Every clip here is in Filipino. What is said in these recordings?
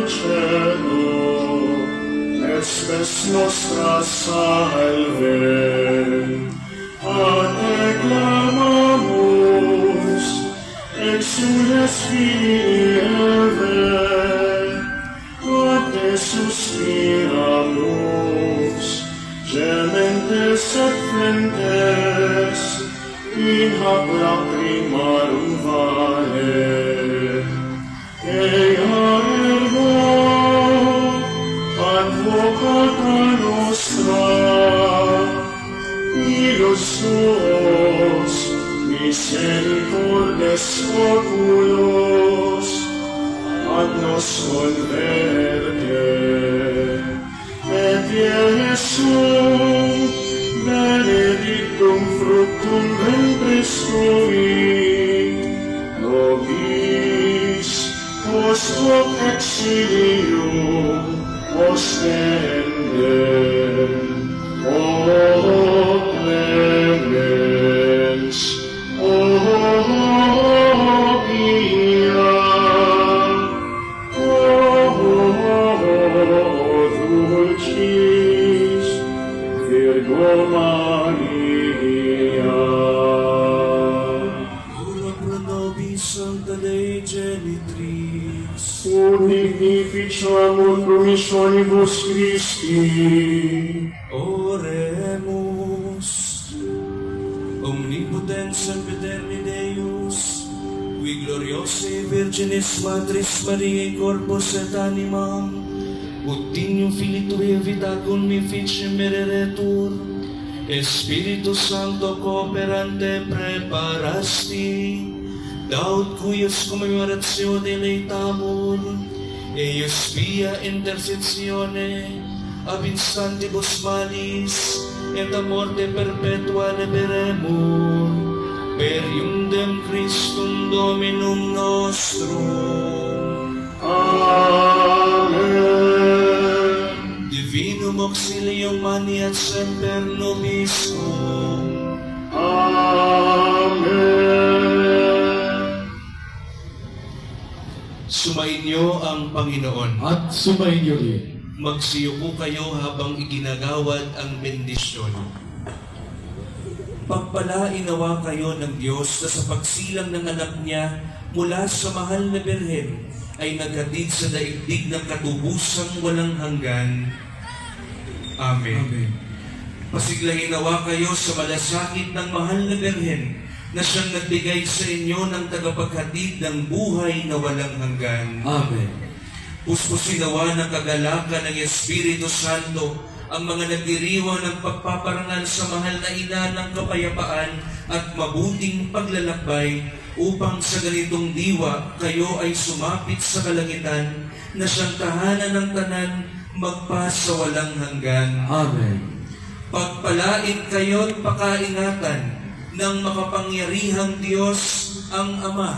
cielo, et spes nostra salve, ad clamamus, exules Filii Eve, ad te suspiramus, gementes et flentes, in hac lacrimarum vale. Ea ergo, advocata nostra, illos tuos, misericordes oculos, ad nos converte, et Iesum, benedictum fructum ventris tui, nobis post hoc exilium ostendem. O clemens, O pia, O dulcis Virgo Maria. Ora pro nobis Sancta Dei Genitrix, Ut dignificiamur promissionibus Christi. oremus. Omnipotens sempiterni Deus, qui gloriose Virginis Matris Mariae corpus et animam, ut dignum Filii Tui vitacum mi ficem mereretur, Spiritus Sancto cooperante preparasti, daut cuius commemoratione deleitamur, eius via intercessione ab instantibus malis et a morte perpetua liberemur, per iundem Christum Dominum nostrum. Amen. Divinum auxilium maniat semper nobiscum. Amen. Sumainyo ang Panginoon. At sumainyo rin. Magsiyuko kayo habang iginagawad ang bendisyon. Pagpalain nawa kayo ng Diyos na sa pagsilang ng anak niya mula sa mahal na Birhen ay naghatid sa daigdig ng katubusang walang hanggan. Amen. Amen. Pasiglahin nawa kayo sa malasakit ng mahal na Birhen na siyang nagbigay sa inyo ng tagapaghatid ng buhay na walang hanggan. Amen. Puspusin nawa ng kagalakan ng Espiritu Santo ang mga nagdiriwa ng pagpaparangal sa mahal na ina ng kapayapaan at mabuting paglalakbay upang sa ganitong diwa kayo ay sumapit sa kalangitan na siyang tahanan ng tanan magpa sa walang hanggan. Amen. Pagpalain kayo at pakaingatan ng makapangyarihang Diyos ang Ama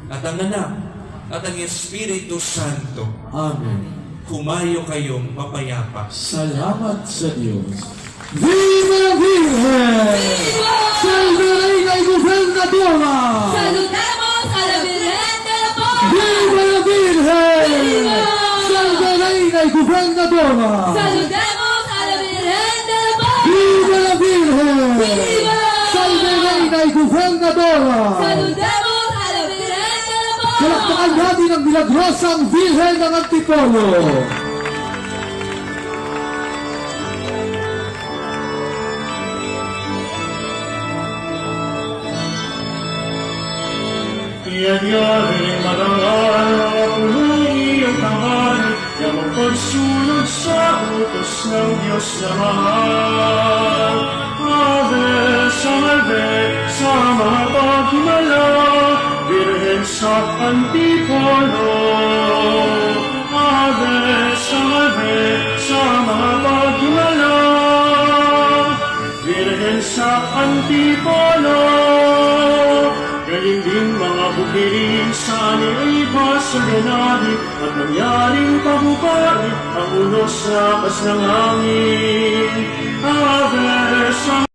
at ang Anak at ang Espiritu Santo. Amen. Humayo kayong mapayapa. Salamat sa Diyos. Viva la Virgen! Salve Reina y Gobernadora! Saludamos a la Virgen del Amor. Viva la Virgen! Salve Reina y Gobernadora! Saludamos a la Virgen del Amor. Viva la Virgen! Viva! Salve Reina y Gobernadora! Saludamos a la Virgen del Amor. Palakpakan natin ang milagrosang Virgen ng Antipolo. Ianyari marangal ang iyong tangal, yang pagsunod sa utos ng Diyos na mahal. Ave, sa mga paghimala, Birhen sa Antipolo. Ave, sa mga paghimala, Birhen sa Antipolo. Galing din mga bukirin sa niiba sa ganari at nangyaring pabukari ang unos sa kas ng hangin. Ave sa